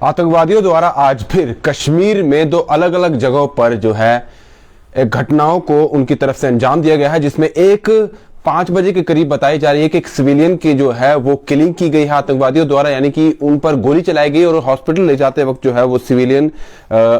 आतंकवादियों द्वारा आज फिर कश्मीर में दो अलग अलग जगहों पर जो है घटनाओं को उनकी तरफ से अंजाम दिया गया है, जिसमें एक 5 बजे के करीब बताई जा रही है कि एक सिविलियन की जो है वो किलिंग की गई है आतंकवादियों द्वारा, यानी कि उन पर गोली चलाई गई और हॉस्पिटल ले जाते वक्त जो है वो सिविलियन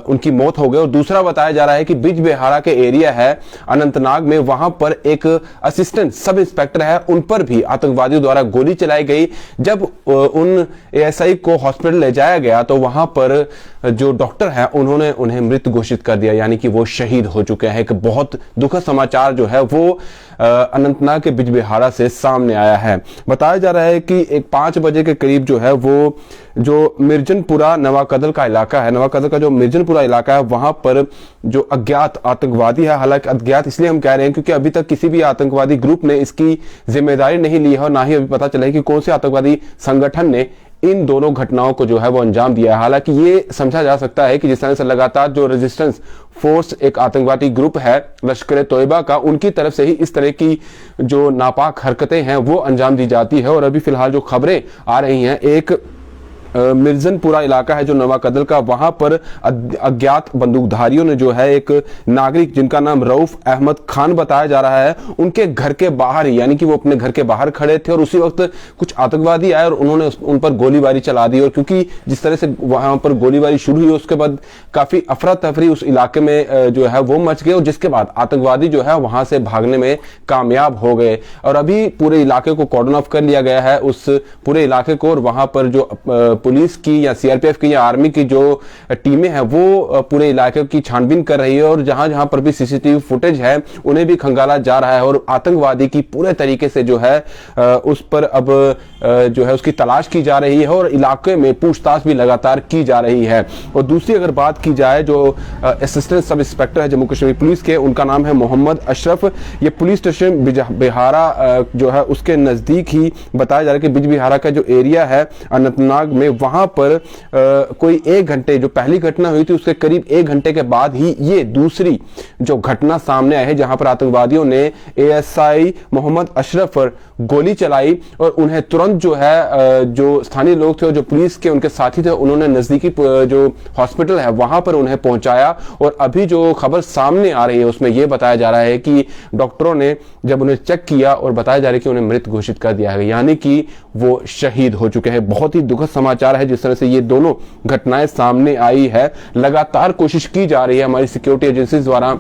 उनकी मौत हो गई। और दूसरा बताया जा रहा है कि बिजबिहारा के एरिया है अनंतनाग में, वहां पर एक असिस्टेंट सब इंस्पेक्टर है, उन पर भी आतंकवादियों द्वारा गोली चलाई गई। जब उन एएसआई को हॉस्पिटल ले जाया गया तो वहां पर जो डॉक्टर है उन्होंने उन्हें मृत घोषित कर दिया, यानी कि वो शहीद हो चुके हैं। एक बहुत दुखद समाचार जो है वो अनंतनाग के बिजबिहारा से सामने आया है। बताया जा रहा है कि एक 5 बजे के करीब जो है वो जो मिर्जनपुरा नवाकदल का इलाका है, नवाकदल का जो मिर्जनपुरा इलाका है, वहां पर जो अज्ञात आतंकवादी है, हालांकि अज्ञात इसलिए हम कह रहे हैं क्योंकि अभी तक किसी भी आतंकवादी ग्रुप ने इसकी जिम्मेदारी नहीं ली है और ना ही अभी पता चला है कि कौन से आतंकवादी संगठन ने इन दोनों घटनाओं को जो है वो अंजाम दिया है। हालांकि ये समझा जा सकता है कि जिस तरह से लगातार जो रेजिस्टेंस फोर्स एक आतंकवादी ग्रुप है लश्कर तोयबा का, उनकी तरफ से ही इस तरह की जो नापाक हरकतें हैं वो अंजाम दी जाती है। और अभी फिलहाल जो खबरें आ रही हैं, एक मिर्जनपुरा इलाका है जो नवाकदल का, वहां पर अज्ञात बंदूकधारियों ने जो है एक नागरिक जिनका नाम रऊफ अहमद खान बताया जा रहा है, उनके घर के बाहर ही, यानी कि वो अपने घर के बाहर खड़े थे और उसी वक्त कुछ आतंकवादी आए और उन्होंने उन पर गोलीबारी चला दी। और क्योंकि जिस तरह से वहां पर गोलीबारी शुरू हुई उसके बाद काफी अफरा तफरी उस इलाके में जो है वो मच गई और जिसके बाद आतंकवादी जो है वहां से भागने में कामयाब हो गए। और अभी पूरे इलाके को कॉर्डन ऑफ कर लिया गया है, उस पूरे इलाके को, और वहां पर जो पुलिस की या सीआरपीएफ की या आर्मी की जो टीमें हैं वो पूरे इलाके की छानबीन कर रही है और जहां जहां पर भी सीसीटीवी फुटेज है उन्हें भी खंगाला जा रहा है और आतंकवादी की पूरे तरीके से जो है उस पर अब जो है उसकी तलाश की जा रही है और इलाके में पूछताछ भी लगातार की जा रही है। और दूसरी अगर बात की जाए, जो असिस्टेंट सब इंस्पेक्टर है जम्मू कश्मीर पुलिस के, उनका नाम है मोहम्मद अशरफ। ये पुलिस स्टेशन बिजबिहारा जो है उसके नजदीक ही बताया जा रहा है कि बिजबिहारा का जो एरिया है अनंतनाग में, वहां पर कोई 1 घंटे, जो पहली घटना हुई थी उसके करीब 1 घंटे के बाद ही ये दूसरी जो घटना सामने आई है, जहां पर आतंकवादियों ने एएसआई मोहम्मद अशरफ पर गोली चलाई और उन्हें तुरंत जो है जो स्थानीय लोग थे और जो पुलिस के उनके साथी थे उन्होंने नजदीकी जो हॉस्पिटल है वहां पर उन्हें पहुंचाया। और अभी जो खबर सामने आ रही है उसमें यह बताया जा रहा है कि डॉक्टरों ने जब उन्हें चेक किया और बताया जा रहा है कि उन्हें मृत घोषित कर दिया है, यानी कि वो शहीद हो चुके हैं। बहुत ही दुखद समाचार है जिस तरह से ये दोनों घटनाएं सामने आई है। लगातार कोशिश की जा रही है हमारी सिक्योरिटी एजेंसीज द्वारा,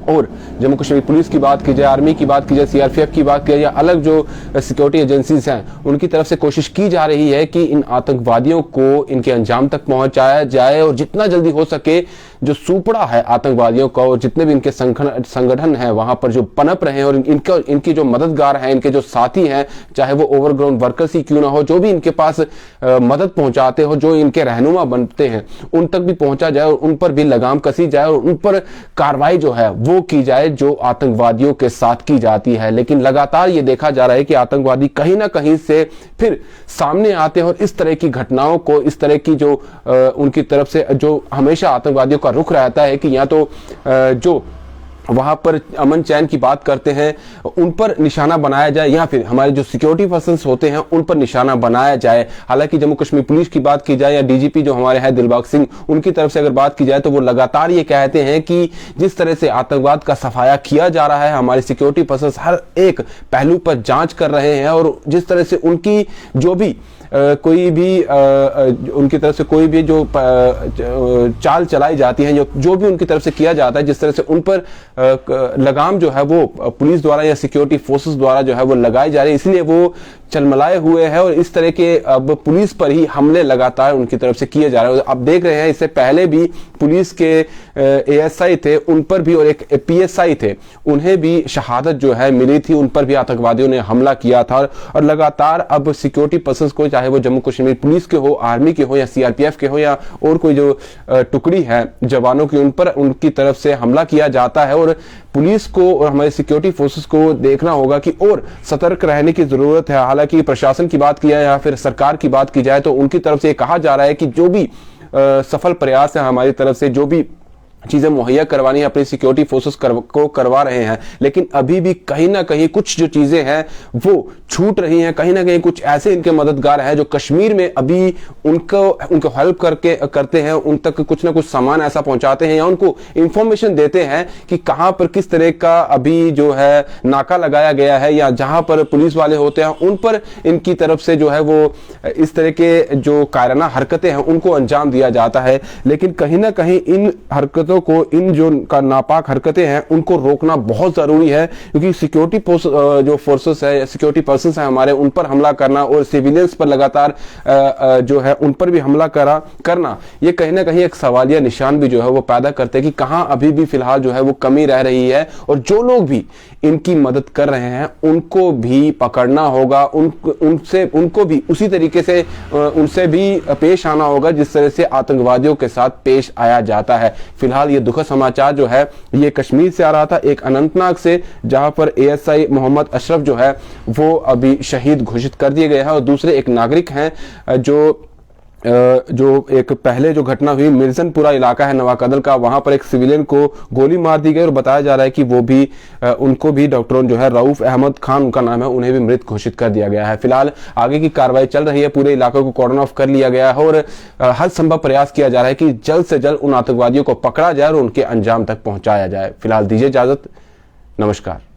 और जम्मू कश्मीर पुलिस की बात की जाए, आर्मी की बात की जाए, सीआरपीएफ की बात की जाए या अलग जो सिक्योरिटी एजेंसीज हैं उनकी तरफ से कोशिश की जा रही है कि इन आतंकवादियों को इनके अंजाम तक पहुंचाया जाए और जितना जल्दी हो सके जो सुपड़ा है आतंकवादियों का और जितने भी इनके संगठन हैं वहां पर जो पनप रहे हैं और इनकी जो मददगार हैं, इनके जो साथी हैं, चाहे वो ओवरग्राउंड वर्कर्स ही क्यों ना हो, जो भी इनके पास मदद पहुंचाते हो, जो इनके रहनुमा बनते हैं, उन तक भी पहुंचा जाए और उन पर भी लगाम कसी जाए और उन पर कार्रवाई जो है वो की जाए जो आतंकवादियों के साथ की जाती है। लेकिन लगातार ये देखा जा रहा है कि आतंकवादी कहीं ना कहीं से फिर सामने आते हैं और इस तरह की घटनाओं को, इस तरह की जो उनकी तरफ से जो हमेशा आतंकवादियों का रुख रहता है कि या तो जो वहां पर अमन चैन की बात करते हैं उन पर निशाना बनाया जाए या फिर हमारे जो सिक्योरिटी पर्सन्स होते हैं उन पर निशाना बनाया जाए। हालांकि जम्मू कश्मीर पुलिस की बात की जाए या डीजीपी जो हमारे हैं दिलबाग सिंह, उनकी तरफ से अगर बात की जाए तो वो लगातार ये कहते हैं कि जिस तरह से आतंकवाद का सफाया किया जा रहा है, हमारे सिक्योरिटी पर्सन्स हर एक पहलू पर जांच कर रहे हैं और जिस तरह से उनकी जो भी कोई भी उनकी तरफ से कोई भी जो चाल चलाई जाती है, जो भी उनकी तरफ से किया जाता है, जिस तरह से उन पर लगाम जो है वो पुलिस द्वारा या सिक्योरिटी फोर्सेस द्वारा जो है वो लगाई जा रही है, इसलिए वो चलमलाए हुए हैं और इस तरह के अब पुलिस पर ही हमले लगातार उनकी तरफ से किए जा रहे हैं। अब देख रहे हैं इससे पहले भी पुलिस के एएसआई थे उन पर भी और एक पीएसआई थे, उन्हें भी शहादत जो है मिली थी, उन पर भी आतंकवादियों ने हमला किया था। और लगातार अब सिक्योरिटी पर्सन्स को, चाहे वो जम्मू कश्मीर पुलिस के हो, आर्मी के हो या सीआरपीएफ के हो या और कोई जो टुकड़ी है जवानों की, उन पर उनकी तरफ से हमला किया जाता है। और पुलिस को और हमारे सिक्योरिटी फोर्सेस को देखना होगा कि और सतर्क रहने की जरूरत है। हालांकि प्रशासन की बात की जाए या फिर सरकार की बात की जाए तो उनकी तरफ से कहा जा रहा है कि जो भी सफल प्रयास है हमारी तरफ से, जो भी चीजें मुहैया करवानी है, अपनी सिक्योरिटी फोर्सेस को करवा रहे हैं, लेकिन अभी भी कहीं ना कहीं कुछ जो चीजें हैं वो छूट रही हैं। कहीं ना कहीं कुछ ऐसे इनके मददगार हैं जो कश्मीर में अभी उनको हेल्प करते हैं, उन तक कुछ ना कुछ सामान ऐसा पहुंचाते हैं या उनको इंफॉर्मेशन देते हैं कि कहां पर किस तरह का अभी जो है नाका लगाया गया है, या जहां पर पुलिस वाले होते हैं उन पर इनकी तरफ से जो है वो इस तरह के जो कायराना हरकतें हैं उनको अंजाम दिया जाता है। लेकिन कहीं ना कहीं इन हरकतों को, इन जो नापाक हरकतें हैं उनको रोकना बहुत जरूरी है, क्योंकि सिक्योरिटी जो फोर्सेस है, सिक्योरिटी पर्सन्स हैं हमारे, उन पर हमला करना और सिविलियंस पर लगातार जो है उन पर भी हमला करना, ये कहीं ना कहीं एक सवालिया निशान भी जो है वो पैदा करते हैं कि कहां अभी भी फिलहाल जो है वो कमी रह रही है। और जो लोग भी इनकी मदद कर रहे हैं उनको भी पकड़ना होगा, उनको भी उसी तरीके से उनसे भी पेश आना होगा जिस तरह से आतंकवादियों के साथ पेश आया जाता है। फिलहाल ये दुखद समाचार जो है ये कश्मीर से आ रहा था, एक अनंतनाग से, जहां पर एएसआई मोहम्मद अशरफ जो है वो अभी शहीद घोषित कर दिए गए हैं, और दूसरे एक नागरिक हैं जो एक पहले जो घटना हुई मिर्जनपुरा इलाका है नवाकदल का, वहां पर एक सिविलियन को गोली मार दी गई और बताया जा रहा है कि वो भी उनको भी डॉक्टरों जो है रऊफ अहमद खान उनका नाम है, उन्हें भी मृत घोषित कर दिया गया है। फिलहाल आगे की कार्रवाई चल रही है, पूरे इलाके को कॉर्डन ऑफ कर लिया गया है और हर संभव प्रयास किया जा रहा है कि जल्द से जल्द उन आतंकवादियों को पकड़ा जाए और उनके अंजाम तक पहुंचाया जाए। फिलहाल दीजिए इजाजत, नमस्कार।